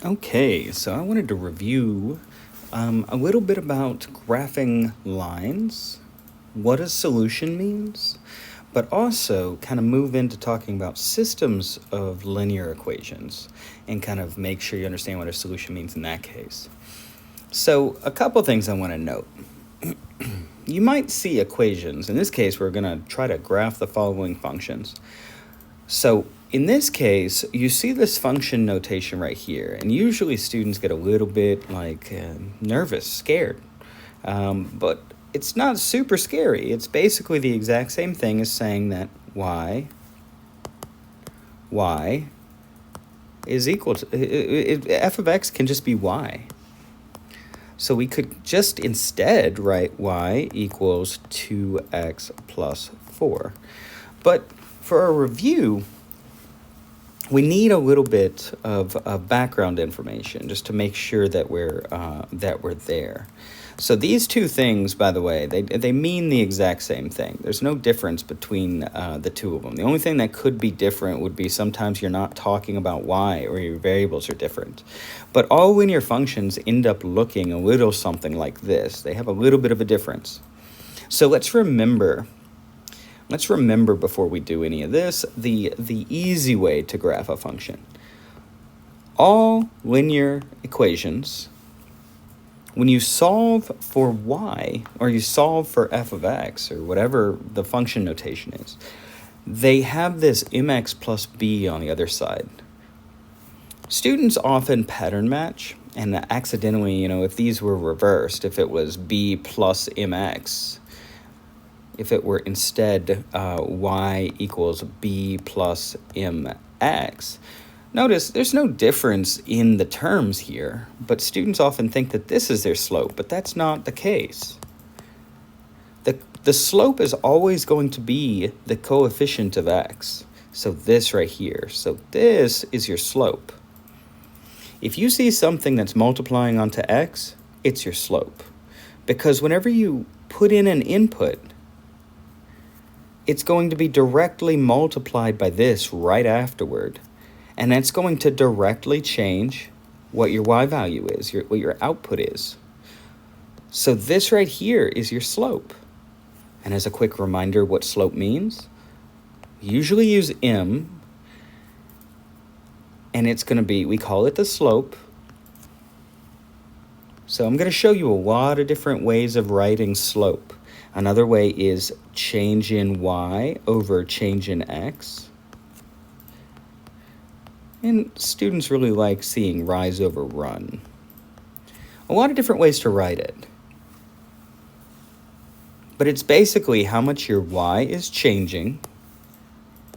Okay, so I wanted to review a little bit about graphing lines, what a solution means, but also kind of move into talking about systems of linear equations and kind of make sure you understand what a solution means in that case. So, a couple things I want to note. You might see equations. In this case, we're going to try to graph the following functions. So in this case, you see this function notation right here, and usually students get a little bit nervous, scared. But it's not super scary. It's basically the exact same thing as saying that y is equal to, f of x can just be y. So we could just instead write y equals 2x plus 4. But for a review, we need a little bit of background information just to make sure that we're there. So these two things, by the way, they mean the exact same thing. There's no difference between the two of them. The only thing that could be different would be sometimes you're not talking about y or your variables are different. But all linear functions end up looking a little something like this. They have a little bit of a difference. So let's remember before we do any of this, the easy way to graph a function. All linear equations, when you solve for y, or you solve for f of x, or whatever the function notation is, they have this mx plus b on the other side. Students often pattern match, and accidentally, if these were reversed, if it was b plus mx, if it were instead y equals b plus mx, notice there's no difference in the terms here, but students often think that this is their slope, but that's not the case. The slope is always going to be the coefficient of x, so this right here. So this is your slope. If you see something that's multiplying onto x, it's your slope. Because whenever you put in an input, it's going to be directly multiplied by this right afterward. And that's going to directly change what your y value is, what your output is. So this right here is your slope. And as a quick reminder what slope means, we usually use m, and it's going to be, we call it the slope. So I'm going to show you a lot of different ways of writing slope. Another way is change in y over change in x. And students really like seeing rise over run. A lot of different ways to write it. But it's basically how much your y is changing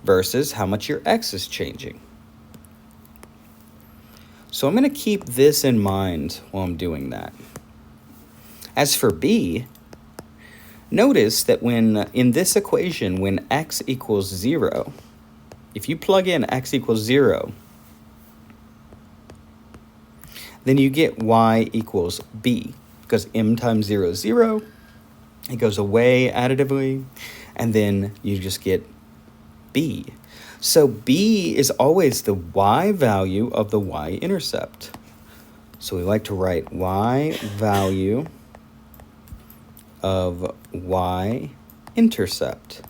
versus how much your x is changing. So I'm going to keep this in mind while I'm doing that. As for b, notice that in this equation, when x equals 0, if you plug in x equals 0, then you get y equals b, because m times 0 is 0. It goes away additively, and then you just get b. So b is always the y value of the y-intercept. So we like to write y value of y-intercept.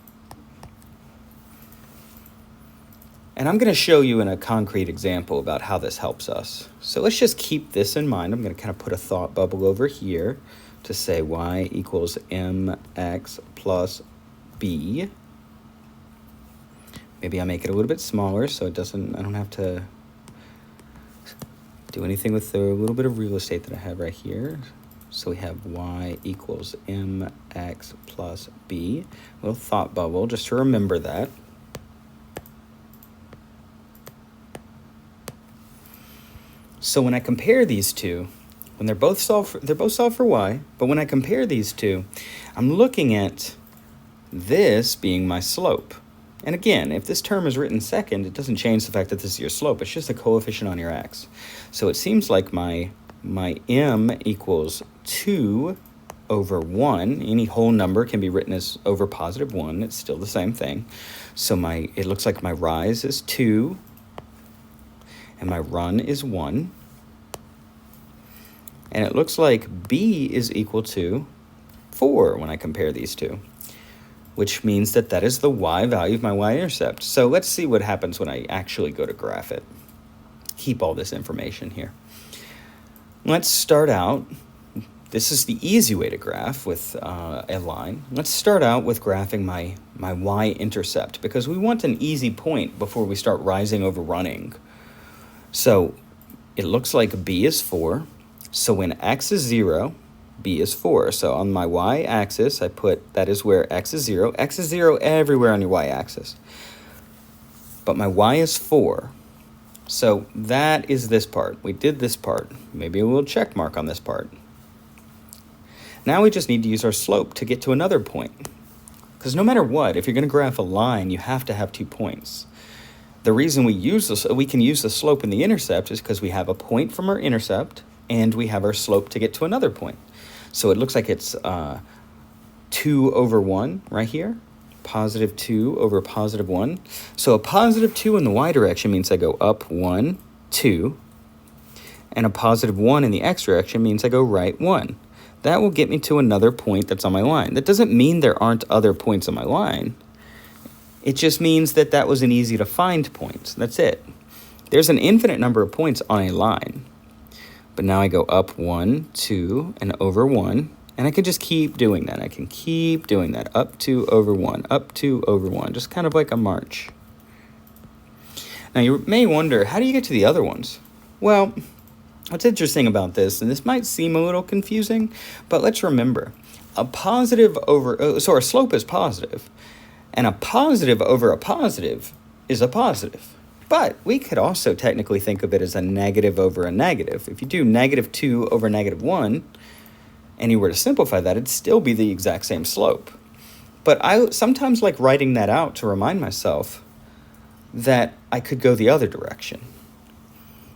And I'm going to show you in a concrete example about how this helps us. So let's just keep this in mind. I'm going to kind of put a thought bubble over here to say y equals mx plus b. Maybe I make it a little bit smaller so I don't have to do anything with the little bit of real estate that I have right here. So we have y equals mx plus b. A little thought bubble just to remember that. So when I compare these two, when they're both solved for y, but when I compare these two, I'm looking at this being my slope. And again, if this term is written second, it doesn't change the fact that this is your slope. It's just a coefficient on your x. So it seems like my m equals 2 over 1. Any whole number can be written as over positive 1. It's still the same thing. So it looks like my rise is 2, and my run is 1. And it looks like b is equal to 4 when I compare these two, which means that that is the y value of my y-intercept. So let's see what happens when I actually go to graph it. Keep all this information here. Let's start out. This is the easy way to graph with a line. Let's start out with graphing my y-intercept, because we want an easy point before we start rising over running. So it looks like b is 4. So when x is 0, b is 4. So on my y-axis, I put that is where x is 0. X is 0 everywhere on your y-axis. But my y is 4. So that is this part. We did this part. Maybe we'll check mark on this part. Now we just need to use our slope to get to another point. Because no matter what, if you're going to graph a line, you have to have 2 points. The reason we can use the slope and the intercept is because we have a point from our intercept, and we have our slope to get to another point. So it looks like it's 2 over 1 right here. Positive 2 over positive 1. So a positive 2 in the y direction means I go up 1, 2. And a positive 1 in the x direction means I go right 1. That will get me to another point that's on my line. That doesn't mean there aren't other points on my line. It just means that that was an easy to find point. That's it. There's an infinite number of points on a line. But now I go up 1, 2, and over 1. And I can just keep doing that. I can keep doing that. Up 2, over 1, up 2, over 1. Just kind of like a march. Now you may wonder, how do you get to the other ones? Well, what's interesting about this, and this might seem a little confusing, but let's remember, a slope is positive, and a positive over a positive is a positive. But we could also technically think of it as a negative over a negative. If you do negative 2 over negative 1, and you were to simplify that, it'd still be the exact same slope. But I sometimes like writing that out to remind myself that I could go the other direction.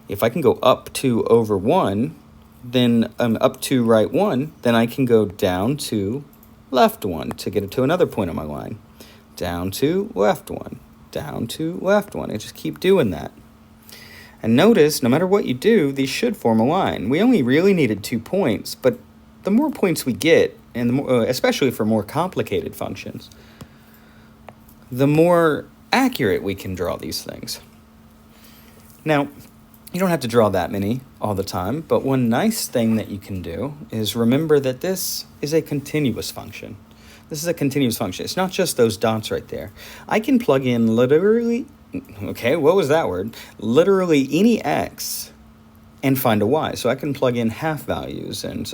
If I can go up 2 over 1, then up 2 right 1, then I can go down 2 left 1 to get to another point on my line. Down 2 left 1, down 2 left 1, and just keep doing that. And notice, no matter what you do, these should form a line. We only really needed 2 points, but the more points we get, and the more, especially for more complicated functions, the more accurate we can draw these things. Now, you don't have to draw that many all the time, but one nice thing that you can do is remember that this is a continuous function. This is a continuous function. It's not just those dots right there. I can plug in literally, okay, what was that word? Literally any x and find a y. So I can plug in half values and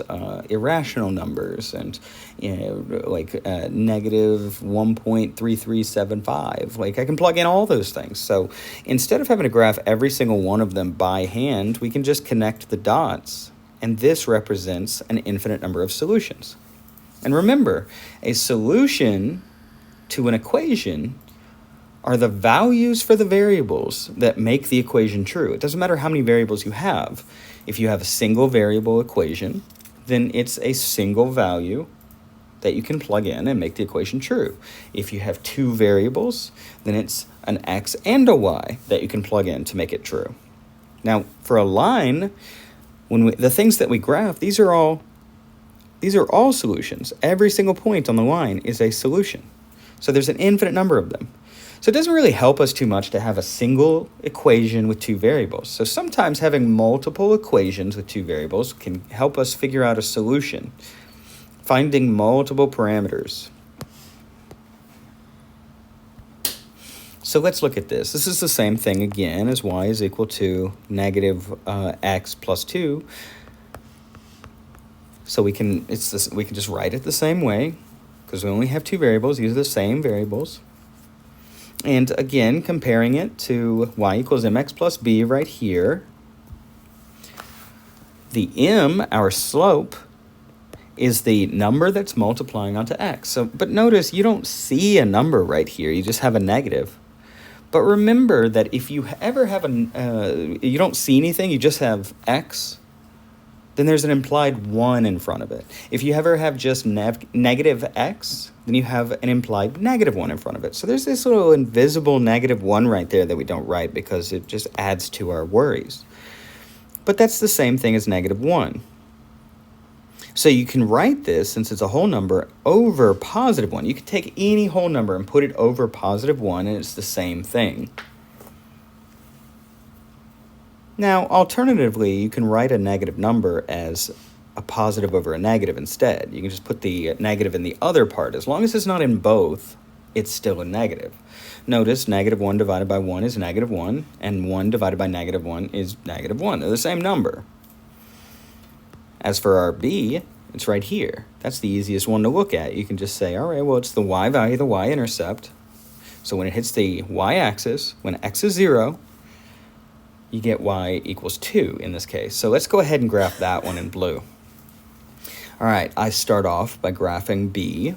irrational numbers and negative 1.3375. Like I can plug in all those things. So instead of having to graph every single one of them by hand, we can just connect the dots, and this represents an infinite number of solutions. And remember, a solution to an equation are the values for the variables that make the equation true. It doesn't matter how many variables you have. If you have a single variable equation, then it's a single value that you can plug in and make the equation true. If you have 2 variables, then it's an x and a y that you can plug in to make it true. Now, for a line, the things that we graph, these are all solutions. Every single point on the line is a solution. So there's an infinite number of them. So it doesn't really help us too much to have a single equation with 2 variables. So sometimes having multiple equations with 2 variables can help us figure out a solution, finding multiple parameters. So let's look at this. This is the same thing again as y is equal to negative x plus 2. So we can just write it the same way because we only have 2 variables. These are the same variables. And again, comparing it to y equals mx plus b right here. The m, our slope, is the number that's multiplying onto x. But notice you don't see a number right here. You just have a negative. But remember that if you ever have you don't see anything, you just have x, then there's an implied 1 in front of it. If you ever have just negative x, then you have an implied negative 1 in front of it. So there's this little invisible negative 1 right there that we don't write because it just adds to our worries. But that's the same thing as negative 1. So you can write this, since it's a whole number, over positive 1. You can take any whole number and put it over positive 1, and it's the same thing. Now, alternatively, you can write a negative number as a positive over a negative instead. You can just put the negative in the other part. As long as it's not in both, it's still a negative. Notice negative 1 divided by 1 is negative 1, and 1 divided by negative 1 is negative 1. They're the same number. As for our b, it's right here. That's the easiest one to look at. You can just say, all right, well, it's the y value, the y-intercept. So when it hits the y-axis, when x is 0, you get y equals 2 in this case. So let's go ahead and graph that one in blue. All right, I start off by graphing b.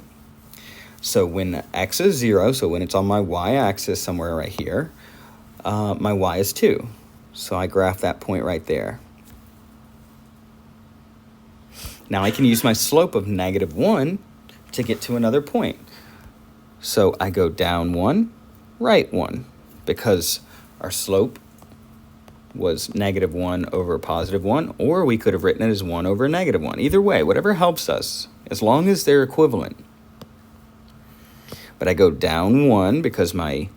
So when x is 0, so when it's on my y-axis somewhere right here, my y is 2. So I graph that point right there. Now I can use my slope of negative 1 to get to another point. So I go down 1, right 1, because our slope was negative 1 over positive 1, or we could have written it as 1 over negative 1. Either way, whatever helps us, as long as they're equivalent. But I go down 1 because my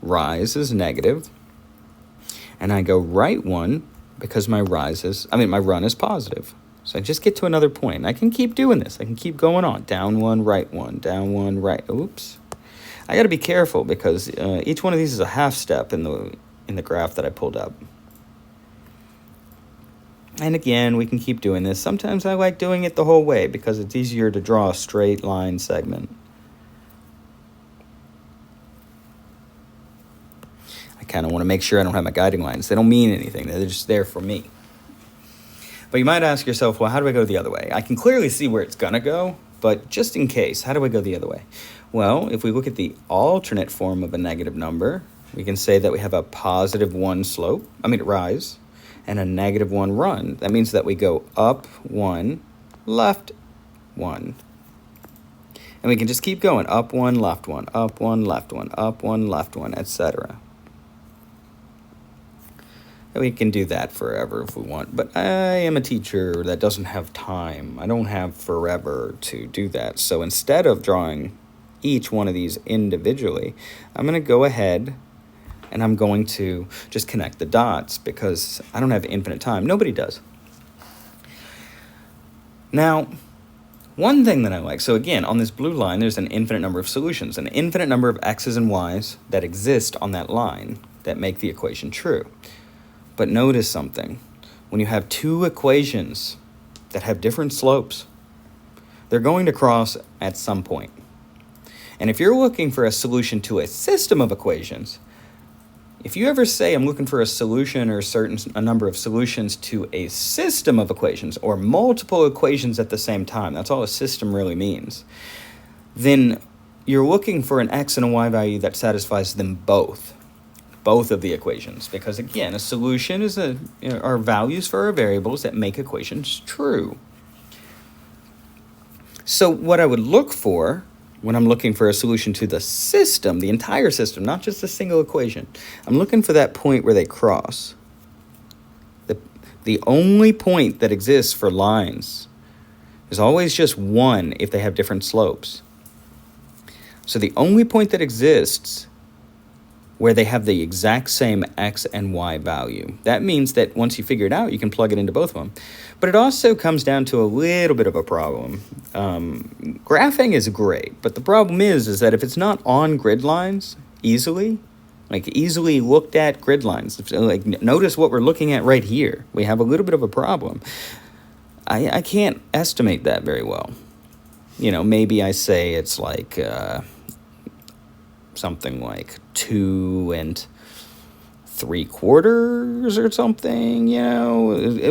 rise is negative, and I go right 1 because my run is positive. So I just get to another point. I can keep doing this. I can keep going on. Down 1, right 1, down 1, right. Oops. I got to be careful because each one of these is a half step in the graph that I pulled up. And again, we can keep doing this. Sometimes I like doing it the whole way because it's easier to draw a straight line segment. I kind of want to make sure I don't have my guiding lines. They don't mean anything. They're just there for me. But you might ask yourself, well, how do I go the other way? I can clearly see where it's going to go, but just in case, how do I go the other way? Well, if we look at the alternate form of a negative number, we can say that we have a positive 1 rise, and a negative 1 run. That means that we go up 1, left 1. And we can just keep going, up 1, left 1, up 1, left 1, up 1, left 1, etc. We can do that forever if we want, but I am a teacher that doesn't have time. I don't have forever to do that. So instead of drawing each one of these individually, I'm going to go ahead and I'm going to just connect the dots because I don't have infinite time. Nobody does. Now, one thing that I like, so again, on this blue line, there's an infinite number of solutions, an infinite number of x's and y's that exist on that line that make the equation true. But notice something. When you have two equations that have different slopes, they're going to cross at some point. And if you're looking for a solution to a system of equations, if you ever say I'm looking for a solution or a number of solutions to a system of equations or multiple equations at the same time, that's all a system really means, then you're looking for an x and a y value that satisfies them both of the equations. Because again, a solution are values for our variables that make equations true. So what I would look for when I'm looking for a solution to the system, the entire system, not just a single equation, I'm looking for that point where they cross. The only point that exists for lines is always just one if they have different slopes. So the only point that exists where they have the exact same x and y value. That means that once you figure it out, you can plug it into both of them. But it also comes down to a little bit of a problem. Graphing is great, but the problem is that if it's not on grid lines easily looked at grid lines, notice what we're looking at right here. We have a little bit of a problem. I can't estimate that very well. Maybe I say it's like something like 2 3/4 or something,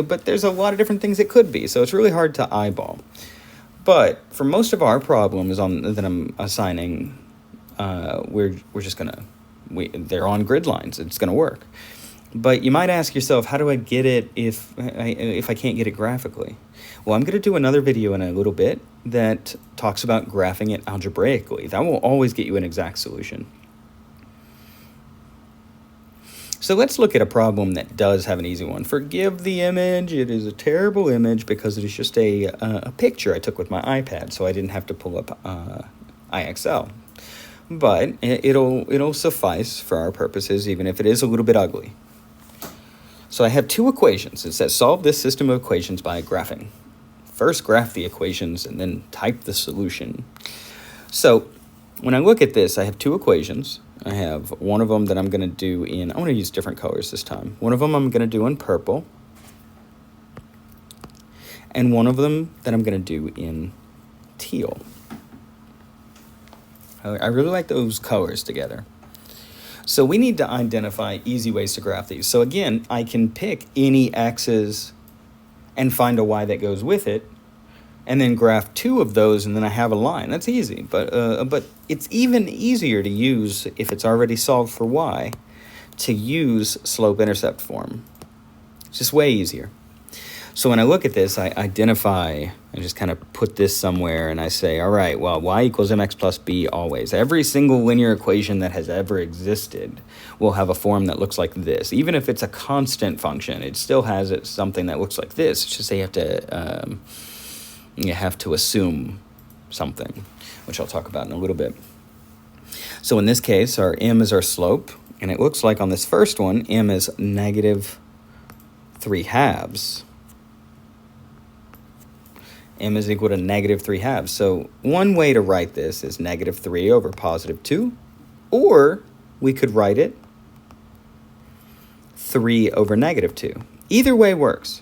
but there's a lot of different things it could be, so it's really hard to eyeball. But for most of our problems that I'm assigning, we're just they're on grid lines. It's gonna work. But you might ask yourself, how do I get it if I can't get it graphically? Well, I'm going to do another video in a little bit that talks about graphing it algebraically. That will always get you an exact solution. So let's look at a problem that does have an easy one. Forgive the image. It is a terrible image because it is just a picture I took with my iPad, so I didn't have to pull up IXL. But it'll suffice for our purposes, even if it is a little bit ugly. So I have two equations. It says solve this system of equations by graphing. First graph the equations and then type the solution. So when I look at this, I have two equations. I have one of them that I'm going to do in, I want to use different colors this time. One of them I'm going to do in purple. And one of them that I'm going to do in teal. I really like those colors together. So we need to identify easy ways to graph these. So again, I can pick any x's and find a y that goes with it, and then graph two of those, and then I have a line. That's easy, but it's even easier to use, if it's already solved for y, to use slope-intercept form. It's just way easier. So when I look at this, I identify, I just kind of put this somewhere, and I say, all right, well, y equals mx plus b always. Every single linear equation that has ever existed will have a form that looks like this. Even if it's a constant function, it still has something that looks like this. It's just you have to assume something, which I'll talk about in a little bit. So in this case, our m is our slope, and it looks like on this first one, m is negative 3/2. M is equal to negative 3/2. So one way to write this is negative 3 over positive 2, or we could write it 3 over negative 2. Either way works.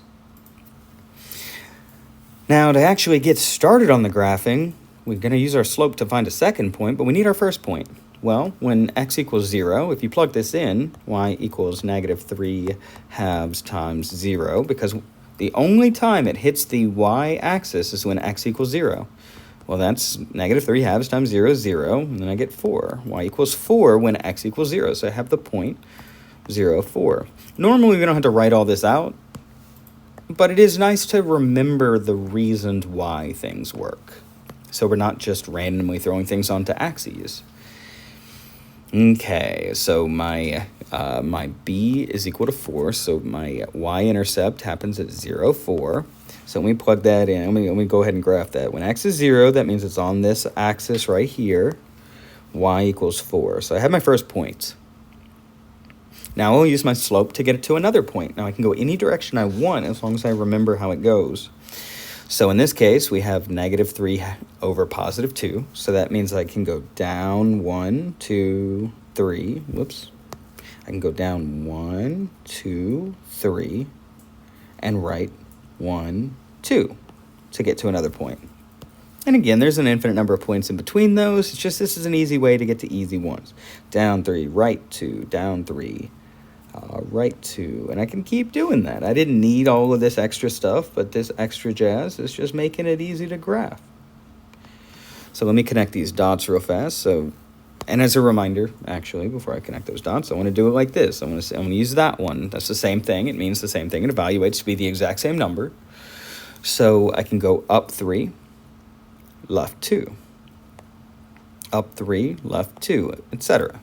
Now, to actually get started on the graphing, we're going to use our slope to find a second point, but we need our first point. Well, when x equals 0, if you plug this in, y equals negative 3/2 times 0, because the only time it hits the y-axis is when x equals 0. Well, that's negative 3/2 times 0 is 0, and then I get 4. Y equals 4 when x equals 0, so I have the point 0, 4. Normally, we don't have to write all this out, but it is nice to remember the reasons why things work, so we're not just randomly throwing things onto axes. Okay, so my b is equal to 4, so my y-intercept happens at 0, 4. So when we plug that in, let me go ahead and graph that. When x is 0, that means it's on this axis right here, y equals 4. So I have my first point. Now I'll use my slope to get it to another point. Now I can go any direction I want as long as I remember how it goes. So in this case, we have negative 3 over positive 2. So that means I can go down 1, 2, 3. Whoops. I can go down 1, 2, 3, and write 1, 2 to get to another point. And again, there's an infinite number of points in between those. It's just this is an easy way to get to easy ones. Down 3, right 2, down 3. Right 2, and I can keep doing that. I didn't need all of this extra stuff, but this extra jazz is just making it easy to graph. So let me connect these dots real fast. So, and as a reminder, actually, before I connect those dots, I want to do it like this. I'm going to use that one. That's the same thing. It means the same thing. It evaluates to be the exact same number. So I can go up 3, left 2, up 3, left 2, etc.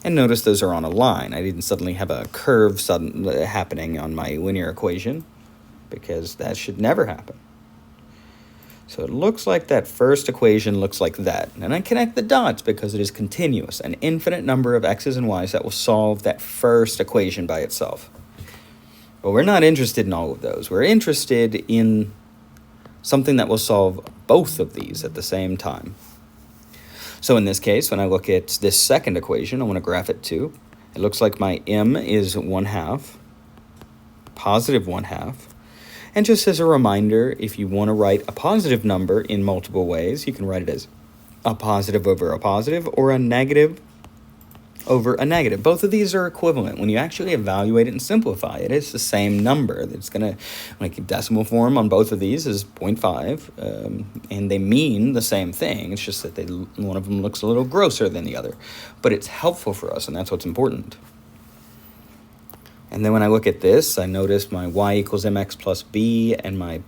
And notice those are on a line. I didn't suddenly have a curve happening on my linear equation, because that should never happen. So it looks like that first equation looks like that. And I connect the dots because it is continuous, an infinite number of x's and y's that will solve that first equation by itself. But we're not interested in all of those. We're interested in something that will solve both of these at the same time. So in this case, when I look at this second equation, I want to graph it too. It looks like my m is 1/2, positive 1/2. And just as a reminder, if you want to write a positive number in multiple ways, you can write it as a positive over a positive or a negative over a negative. Both of these are equivalent. When you actually evaluate it and simplify it, it's the same number. It's going to, like, decimal form on both of these is 0.5, and they mean the same thing. It's just that one of them looks a little grosser than the other. But it's helpful for us, and that's what's important. And then when I look at this, I notice my y equals mx plus b, and my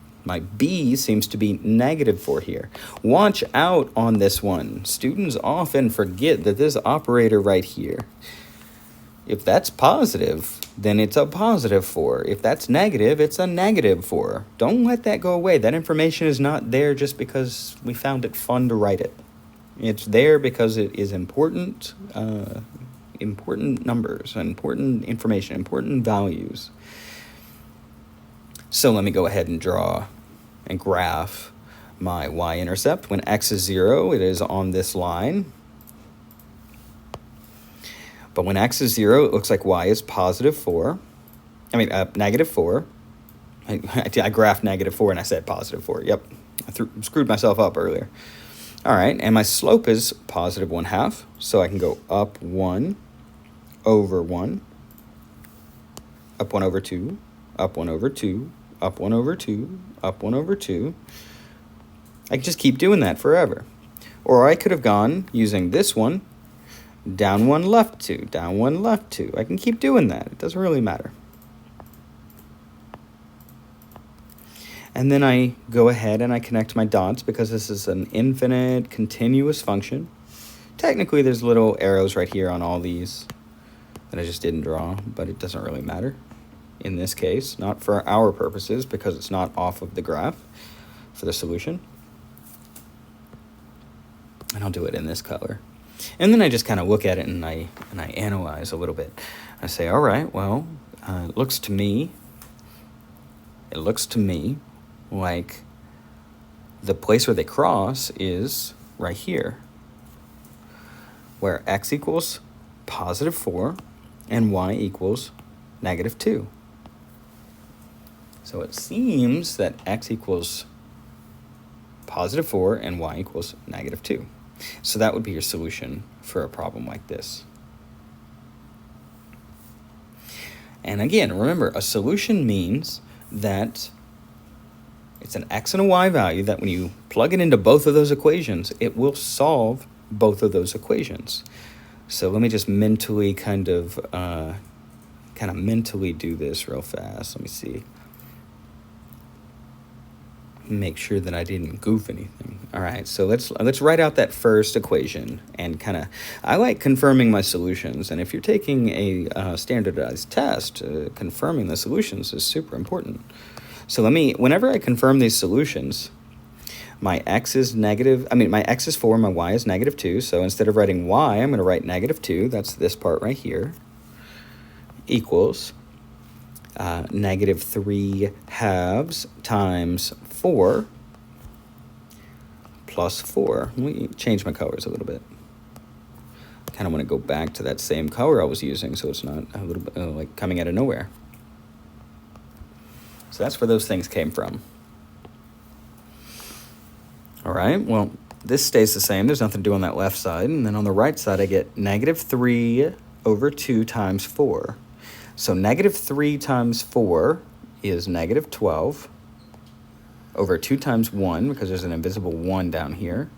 b seems to be negative for here. Watch out on this one. Students often forget that this operator right here If that's positive, then it's a positive 4. If that's negative, it's a negative 4. Don't let that go away. That information is not there just because we found it fun to write it. It's there because it is important, important numbers, important information, important values. So let me go ahead and draw and graph my y-intercept. When x is 0, it is on this line. But when x is 0, it looks like y is positive 4. Negative 4. I graphed negative 4 and I said positive 4. Yep, I screwed myself up earlier. All right, and my slope is positive 1/2, so I can go up 1 over 1, up 1 over 2, up 1 over 2, up 1 over 2, up 1 over 2. I can just keep doing that forever. Or I could have gone using this one, down 1, left 2, down 1, left 2. I can keep doing that. It doesn't really matter. And then I go ahead and I connect my dots because this is an infinite continuous function. Technically, there's little arrows right here on all these that I just didn't draw, but it doesn't really matter in this case, not for our purposes because it's not off of the graph for the solution. And I'll do it in this color. And then I just kind of look at it and I analyze a little bit. I say, all right, well, it looks to me like the place where they cross is right here, where x equals positive 4 and y equals negative 2. So it seems that x equals positive 4 and y equals negative 2. So that would be your solution for a problem like this. And again, remember, a solution means that it's an x and a y value that when you plug it into both of those equations, it will solve both of those equations. So let me just mentally kind of mentally do this real fast. Let me see. Make sure that I didn't goof anything. All right, so let's write out that first equation and I like confirming my solutions. And if you're taking a standardized test, confirming the solutions is super important. So whenever I confirm these solutions, my x is 4, my y is negative 2. So instead of writing y, I'm going to write negative 2. That's this part right here. Equals negative 3 halves times 4 plus 4. Let me change my colors a little bit. Kind of want to go back to that same color I was using so it's not a little bit like coming out of nowhere. So that's where those things came from. All right, well, this stays the same. There's nothing to do on that left side. And then on the right side, I get negative 3 over 2 times 4. So negative 3 times 4 is negative 12 over 2 times 1, because there's an invisible 1 down here.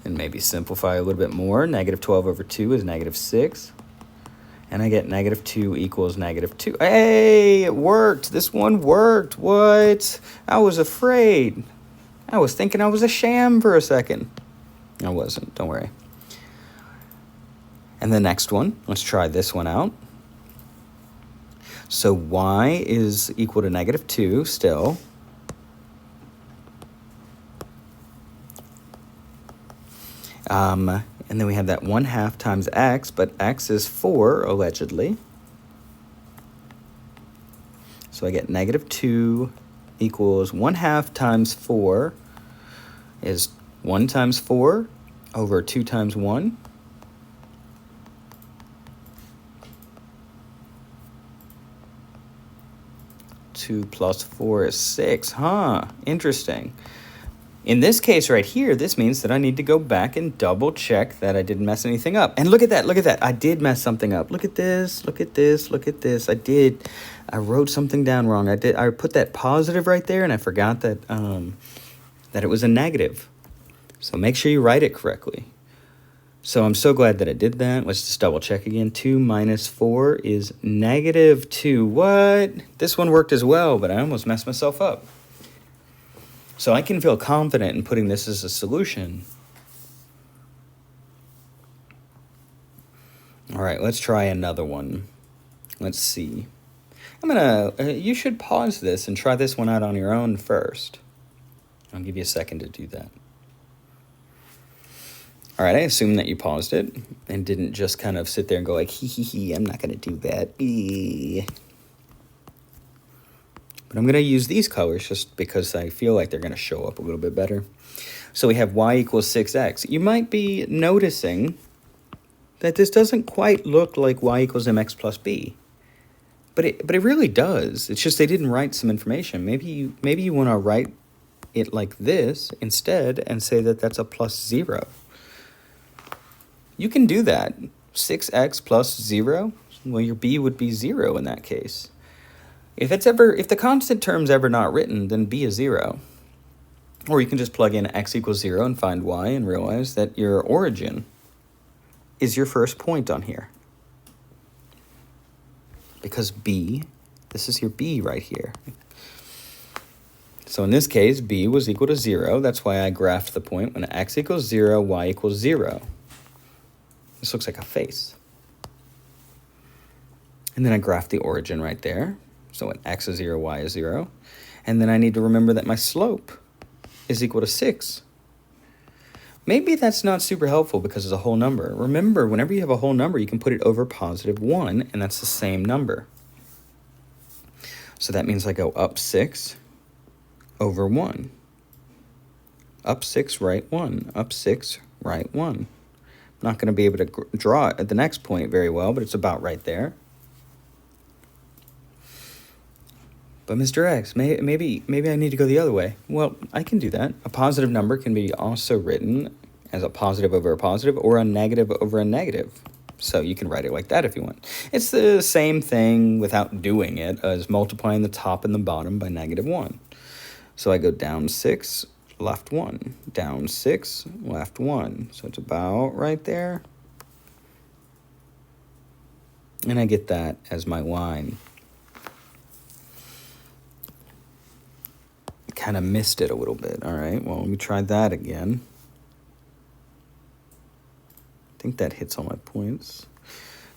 And maybe simplify a little bit more. Negative 12 over 2 is negative 6. And I get negative 2 equals negative 2. Hey, it worked. This one worked. What? I was afraid. I was thinking I was a sham for a second. I wasn't. Don't worry. And the next one, let's try this one out. So y is equal to negative 2 still. And then we have that 1/2 times x, but x is 4, allegedly. So I get negative 2 equals 1/2 times 4 is 1 times 4 over 2 times 1. Two plus 4 is 6, Interesting. In this case right here, this means that I need to go back and double check that I didn't mess anything up. And look at that. I did mess something up. Look at this. I wrote something down wrong. I put that positive right there and I forgot that it was a negative. So make sure you write it correctly. So I'm so glad that I did that. Let's just double check again. 2 minus 4 is negative 2. What? This one worked as well, but I almost messed myself up. So I can feel confident in putting this as a solution All right, let's try another one. Let's see. You should pause this and try this one out on your own first. I'll give you a second to do that. All right, I assume that you paused it and didn't just kind of sit there and go like, hee, I'm not going to do that. But I'm going to use these colors just because I feel like they're going to show up a little bit better. So we have y equals 6x. You might be noticing that this doesn't quite look like y equals mx plus b. But it really does. It's just they didn't write some information. Maybe you want to write it like this instead and say that that's a plus 0. You can do that. 6x plus 0, well, your b would be 0 in that case. If the constant term's ever not written, then b is 0. Or you can just plug in x equals 0 and find y and realize that your origin is your first point on here. Because b, this is your b right here. So in this case, b was equal to 0. That's why I graphed the point when x equals 0, y equals 0. This looks like a face. And then I graphed the origin right there. So when x is 0, y is 0. And then I need to remember that my slope is equal to 6. Maybe that's not super helpful because it's a whole number. Remember, whenever you have a whole number, you can put it over positive 1, and that's the same number. So that means I go up 6 over 1. Up 6, right 1. Up 6, right 1. Not going to be able to draw it at the next point very well, but it's about right there. But Mr. X, maybe I need to go the other way. Well, I can do that. A positive number can be also written as a positive over a positive or a negative over a negative. So you can write it like that if you want. It's the same thing without doing it as multiplying the top and the bottom by negative 1. So I go down 6, left 1. Down 6, left 1. So it's about right there. And I get that as my line. Kind of missed it a little bit. All right, well, let me try that again. I think that hits all my points.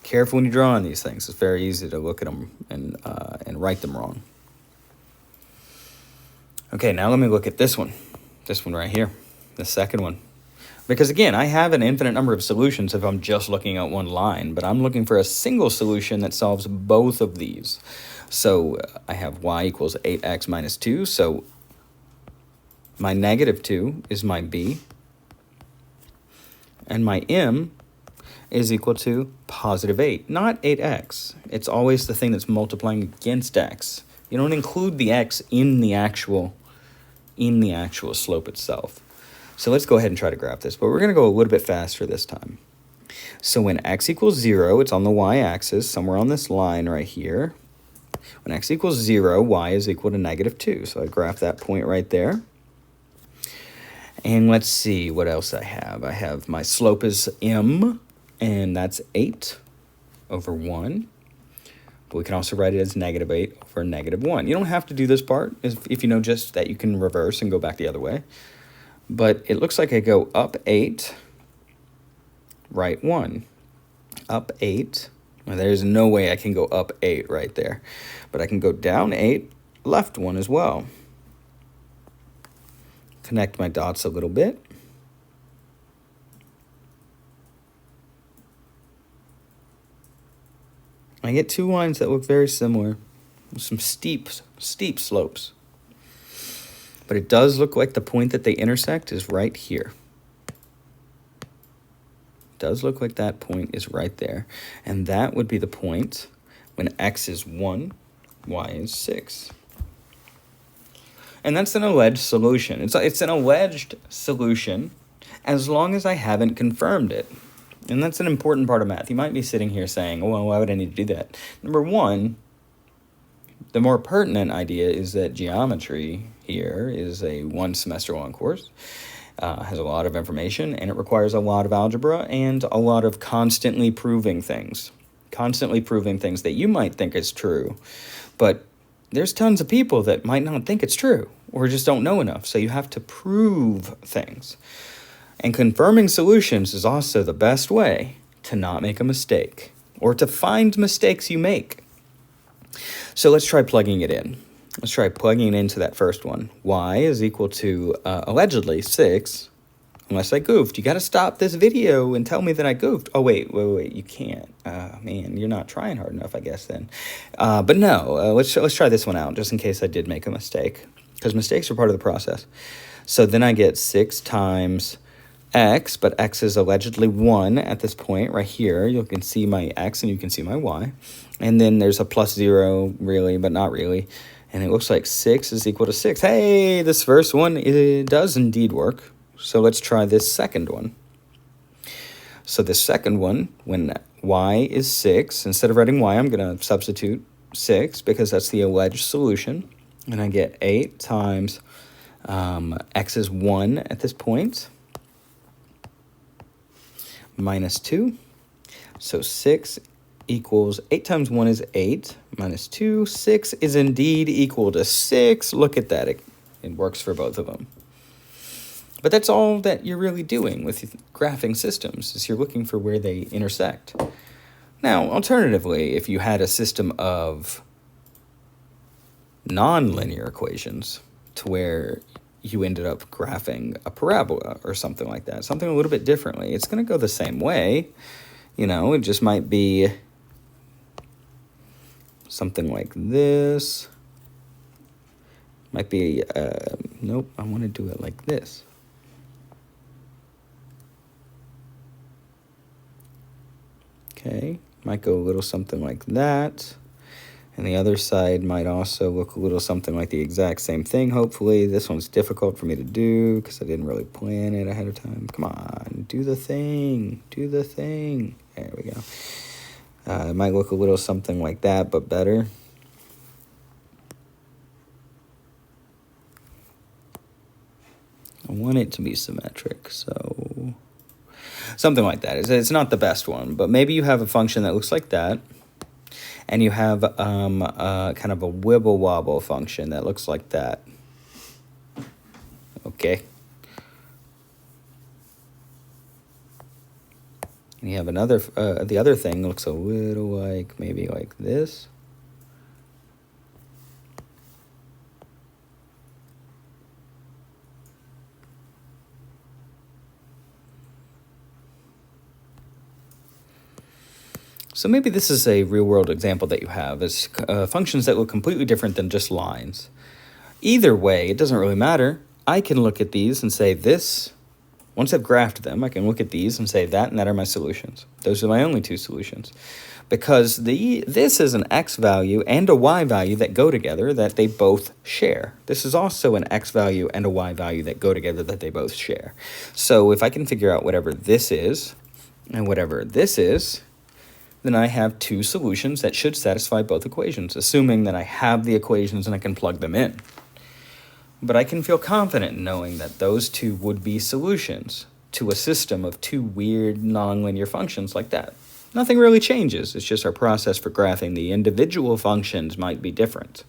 Careful when you're drawing these things. It's very easy to look at them and write them wrong. Okay, now let me look at this one. This one right here, the second one. Because again, I have an infinite number of solutions if I'm just looking at one line, but I'm looking for a single solution that solves both of these. So I have y equals 8x minus 2, so my negative 2 is my b, and my m is equal to positive 8, not 8x. It's always the thing that's multiplying against x. You don't include the x in the actual slope itself. So let's go ahead and try to graph this, but we're going to go a little bit faster this time. So when x equals 0, it's on the y-axis, somewhere on this line right here. When x equals 0, y is equal to negative 2. So I graph that point right there. And let's see what else I have. I have my slope is m, and that's 8 over 1. But we can also write it as negative 8 over negative 1. You don't have to do this part if you know just that you can reverse and go back the other way. But it looks like I go up 8, right 1. Up 8. Well, there's no way I can go up 8 right there. But I can go down 8, left 1 as well. Connect my dots a little bit. I get two lines that look very similar, with some steep slopes. But it does look like the point that they intersect is right here. It does look like that point is right there. And that would be the point when x is 1, y is 6. And that's an alleged solution. It's an alleged solution as long as I haven't confirmed it. And that's an important part of math. You might be sitting here saying, well, why would I need to do that? Number one, the more pertinent idea is that geometry here is a one-semester-long course, has a lot of information, and it requires a lot of algebra and a lot of constantly proving things that you might think is true, but there's tons of people that might not think it's true or just don't know enough, so you have to prove things. And confirming solutions is also the best way to not make a mistake, or to find mistakes you make. So let's try plugging it in. Let's try plugging it into that first one. Y is equal to, allegedly, 6, unless I goofed. You got to stop this video and tell me that I goofed. Oh, wait, you can't. Man, you're not trying hard enough, I guess, then. But no, let's try this one out, just in case I did make a mistake, because mistakes are part of the process. So then I get 6 times x, but x is allegedly 1 at this point right here. You can see my x and you can see my y. And then there's a plus 0, really, but not really. And it looks like 6 is equal to 6. Hey, this first one, it does indeed work. So let's try this second one. So the second one, when y is 6, instead of writing y, I'm going to substitute 6 because that's the alleged solution. And I get 8 times x is 1 at this point, minus 2. So 6 equals 8 times 1 is 8, minus 2. 6 is indeed equal to 6. Look at that. It works for both of them. But that's all that you're really doing with graphing systems, is you're looking for where they intersect. Now, alternatively, if you had a system of nonlinear equations to where you ended up graphing a parabola or something like that, something a little bit differently, it's going to go the same way. You know, it just might be something like this. Might be, nope, I want to do it like this. Okay, might go a little something like that. And the other side might also look a little something like the exact same thing, hopefully. This one's difficult for me to do because I didn't really plan it ahead of time. Come on, do the thing. Do the thing. There we go. It might look a little something like that, but better. I want it to be symmetric, so something like that. It's not the best one, but maybe you have a function that looks like that. And you have kind of a wibble-wobble function that looks like that. Okay. And you have another, the other thing looks a little like, maybe like this. So maybe this is a real-world example that you have. It's functions that look completely different than just lines. Either way, it doesn't really matter. I can look at these and say this. Once I've graphed them, I can look at these and say that and that are my solutions. Those are my only two solutions. Because this is an x value and a y value that go together that they both share. This is also an x value and a y value that go together that they both share. So if I can figure out whatever this is and whatever this is, then I have two solutions that should satisfy both equations, assuming that I have the equations and I can plug them in. But I can feel confident knowing that those two would be solutions to a system of two weird nonlinear functions like that. Nothing really changes. It's just our process for graphing the individual functions might be different.